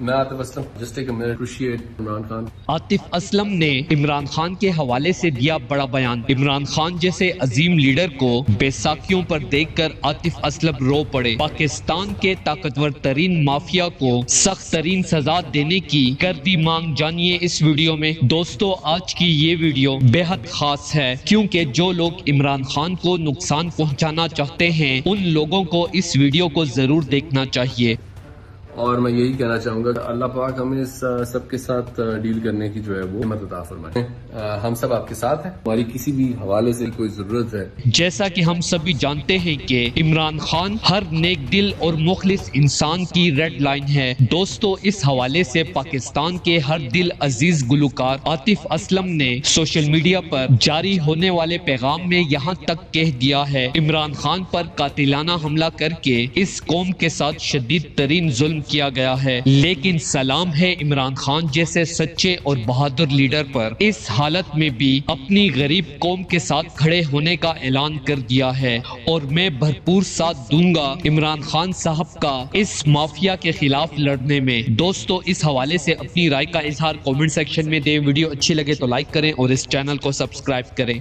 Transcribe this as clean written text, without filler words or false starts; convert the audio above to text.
میں Atif Aslam just take a minute appreciate Imran Khan. Atif Aslam نے عمران خان کے حوالے سے دیا بڑا بیان۔ عمران خان جیسے عظیم لیڈر کو بیساکھیوں پر دیکھ کر عاطف اسلم رو پڑے۔ پاکستان کے طاقتور ترین مافیا کو سخت ترین سزا دینے کی کر دی مانگ، جانیے اس ویڈیو میں۔ دوستو، آج کی یہ ویڈیو بے حد خاص ہے کیونکہ جو لوگ عمران خان کو نقصان پہنچانا چاہتے ہیں ان لوگوں کو اس ویڈیو کو ضرور دیکھنا چاہیے۔ اور میں یہی کہنا چاہوں گا کہ اللہ پاک ہمیں اس سب کے ساتھ ڈیل کرنے کی جو ہے وہ ہمت عطا فرمائے۔ ہم سب آپ کے ساتھ ہیں، ہماری کسی بھی حوالے سے کوئی ضرورت ہے۔ جیسا کہ ہم سبھی جانتے ہیں کہ عمران خان ہر نیک دل اور مخلص انسان کی ریڈ لائن ہے۔ دوستو، اس حوالے سے پاکستان کے ہر دل عزیز گلوکار عاطف اسلم نے سوشل میڈیا پر جاری ہونے والے پیغام میں یہاں تک کہہ دیا ہے، عمران خان پر قاتلانہ حملہ کر کے اس قوم کے ساتھ شدید ترین ظلم کیا گیا ہے، لیکن سلام ہے عمران خان جیسے سچے اور بہادر لیڈر پر۔ اس حالت میں بھی اپنی غریب قوم کے ساتھ کھڑے ہونے کا اعلان کر دیا ہے اور میں بھرپور ساتھ دوں گا عمران خان صاحب کا اس مافیا کے خلاف لڑنے میں۔ دوستو، اس حوالے سے اپنی رائے کا اظہار کامنٹ سیکشن میں دیں۔ ویڈیو اچھی لگے تو لائک کریں اور اس چینل کو سبسکرائب کریں۔